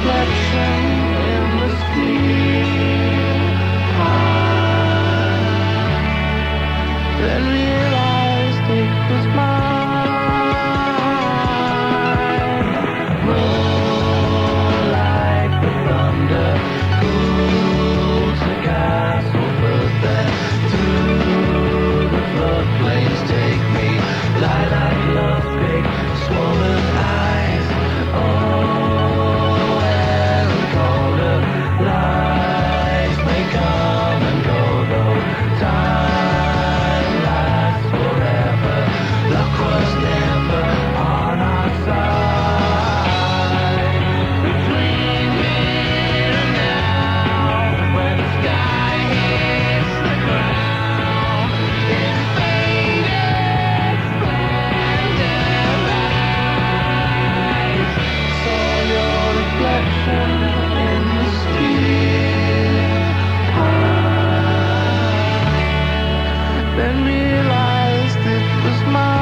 reflection in the steel. Then realized it was mine. Roar like the thunder, cool to castle, but then through the floodplains take me. Lilac love, big swollen eyes. Oh, air and colder lies may come and go, though time lasts forever. Luck was never on our side. Between here and now, when the sky hits the ground, in faded splendor eyes, saw your reflection in the steel eye. Then realized it was mine.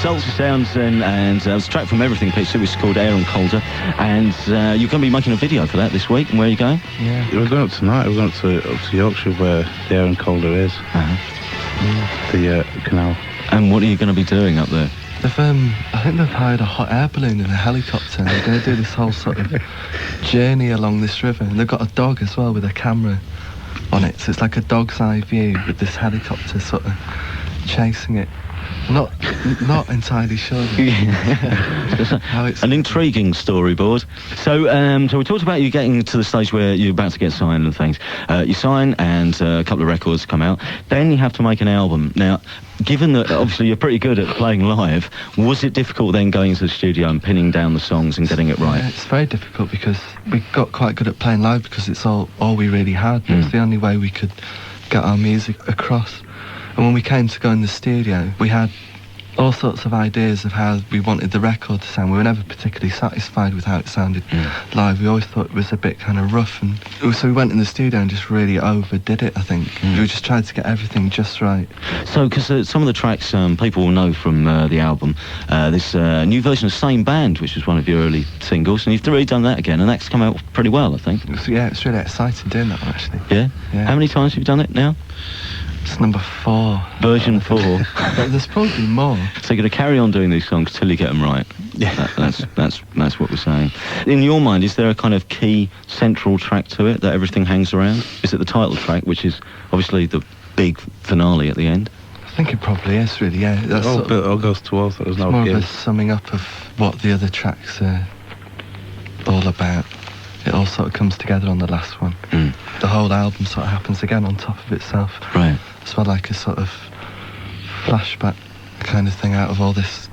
Ultrasound and it was a track from Everything piece. It was called Aire and Calder, and you're going to be making a video for that this week. And where are you going? Yeah, we're going up tonight. We're going up to Yorkshire, where the Aire and Calder is. The canal. And what are you going to be doing up there? They've, I think they've hired a hot air balloon and a helicopter, and they're going to do this whole sort of journey along this river. And they've got a dog as well with a camera on it, so it's like a dog's eye view with this helicopter sort of chasing it. Not entirely sure how it's an intriguing storyboard. So we talked about you getting to the stage where you're about to get signed and things. You sign and a couple of records come out. Then you have to make an album. Now, given that obviously you're pretty good at playing live, was it difficult then going into the studio and pinning down the songs and getting it right? Yeah, it's very difficult because we got quite good at playing live because it's all we really had. It's the only way we could get our music across. And when we came to go in the studio, we had all sorts of ideas of how we wanted the record to sound. We were never particularly satisfied with how it sounded live. We always thought it was a bit kind of rough, and so we went in the studio and just really overdid it, I think. We just tried to get everything just right. So, because some of the tracks people will know from the album, this new version of Same Band, which was one of your early singles, and you've really done that again, and that's come out pretty well, I think. Yeah, it's really exciting doing that one, actually. Yeah? Yeah. How many times have you done it now? It's number 4. Version 4. There's probably more. So you're going to carry on doing these songs till you get them right. Yeah, that's what we're saying. In your mind, is there a kind of key central track to it that everything hangs around? Is it the title track, which is obviously the big finale at the end? I think it probably is, really. Yeah. That's It all goes towards that. There's no more of a give. summing up of what the other tracks are all about. It all sort of comes together on the last one. The whole album sort of happens again on top of itself. Right. It's more like a sort of flashback kind of thing out of all this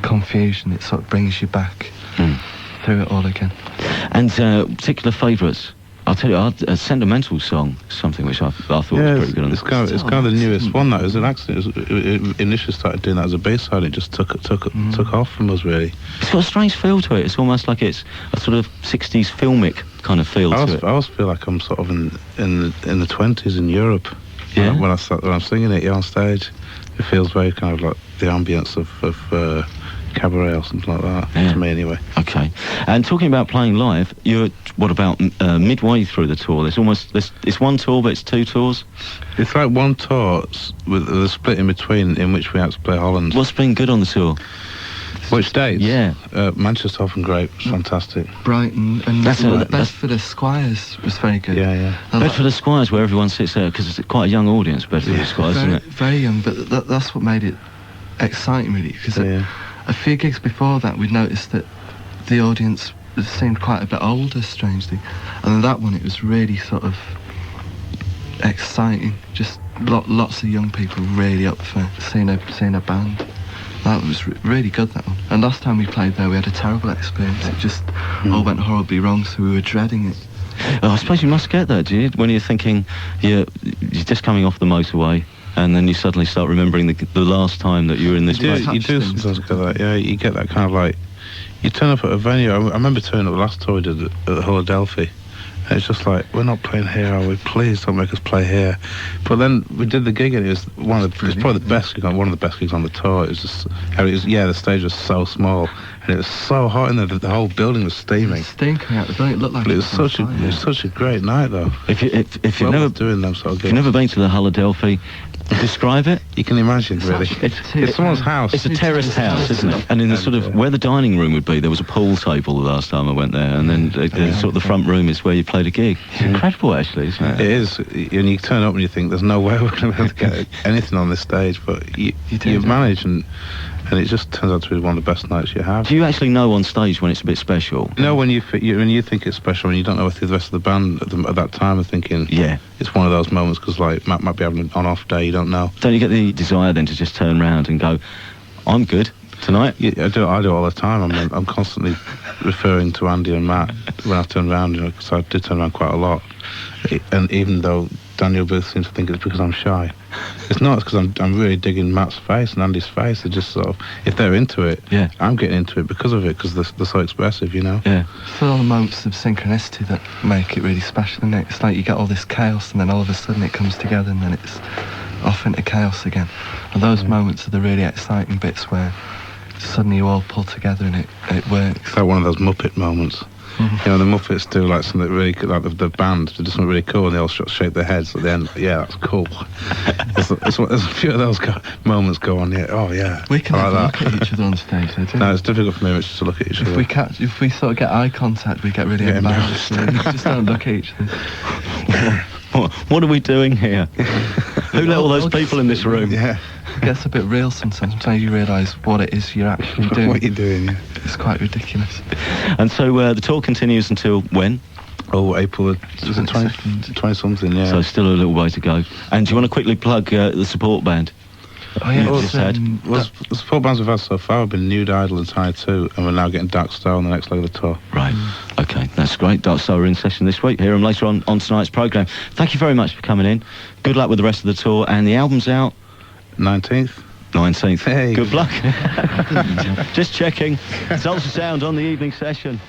confusion. It sort of brings you back through it all again. And particular favourites? I'll tell you, a Sentimental Song, something which I thought was pretty good. It's kind of the newest one. That was an accident. It initially started doing that as a bass-side. It just took off from us, really. It's got a strange feel to it. It's almost like it's a sort of 60s filmic kind of feel to it. I always feel like I'm sort of in the 20s in Europe. Yeah. When I'm singing it on stage, it feels very kind of like the ambience of cabaret or something like that, to me anyway. Okay. And talking about playing live, you're, what about midway through the tour? It's one tour, but it's 2 tours? It's like one tour with a split in between, in which we had to play Holland. What's been good on the tour? Which dates? Yeah. Manchester, often great. It's fantastic. Brighton and Bedford Squires was very good. Yeah. Bedford Squires, where everyone sits there, because it's quite a young audience, Bedford Squires, isn't it? Very young, but that's what made it exciting, really, because a few gigs before that we'd noticed that the audience seemed quite a bit older, strangely, and then that one it was really sort of exciting. Just lots of young people really up for seeing a band. That was really good, that one. And last time we played there we had a terrible experience. It just all went horribly wrong, so we were dreading it. Oh, I suppose you must get that, do you? When you're thinking you're just coming off the motorway, and then you suddenly start remembering the last time that you were in this place. You do sometimes get that, yeah. You get that kind of like, you turn up at a venue. I remember turning up the last tour we did at Philadelphia, and it's just like, we're not playing here, are we? Please don't make us play here. But then we did the gig, and it was probably the best gig, one of the best gigs on the tour. It was just, the stage was so small, and it was so hot in there that the whole building was steaming. Steam coming out the building, it looked like but it was such a great night, though. If you've never doing them sort of gigs. If you've never been to the Philadelphia, describe it. You can imagine, really. It's someone's house. It's a terraced house, isn't it? And in the sort of where the dining room would be, there was a pool table the last time I went there, and then sort of the front room is where you played a gig. It's incredible, actually, isn't it? It is. And you turn up and you think there's no way we're going to be able to get anything on this stage, but you manage, and it just turns out to be one of the best nights you have. Do you actually know on stage when it's a bit special? You know when you think it's special, and you don't know if the rest of the band at that time are thinking, it's one of those moments, because like Matt might be having an on-off day, you don't know. Don't you get the desire then to just turn round and go, I'm good tonight? Yeah, I do all the time. I'm constantly referring to Andy and Matt when I turn around, because I do turn around quite a lot. And even though Daniel Booth seems to think it's because I'm shy, it's not. It's because I'm really digging Matt's face and Andy's face. They're just sort of, if they're into it, I'm getting into it because of it, because they're so expressive, you know. Yeah. It's all the moments of synchronicity that make it really special, isn't it? It's like you get all this chaos, and then all of a sudden it comes together, and then it's off into chaos again. And those moments are the really exciting bits where suddenly you all pull together and it works. It's like one of those Muppet moments. You know, the Muppets do like something really good, like the band, they do something really cool, and they all shake their heads at the end. Yeah, that's cool. there's a few of those moments go on. Yeah, oh yeah. We can have a look at each other on stage, though, don't No, it's difficult for me just to look at each other. If we sort of get eye contact, we get really embarrassed. We just don't look at each other. What are we doing here? Who let all those people in this room? Yeah. It gets a bit real sometimes. Sometimes you realise what it is you're actually doing. What you're doing, yeah. It's quite ridiculous. And so the tour continues until when? Oh, April the 20-something, yeah. So still a little way to go. And do you want to quickly plug the support band? Oh yeah, Well, it's, the support bands we've had so far have been Nude Idol and Tide 2, and we're now getting Dark Star on the next leg of the tour. Right. Okay, that's great. Dark Star are in session this week. Hear them later on tonight's programme. Thank you very much for coming in. Good luck with the rest of the tour, and the album's out 19th. 19th. Hey. Good luck. Just checking. It's Ultrasound on the evening session.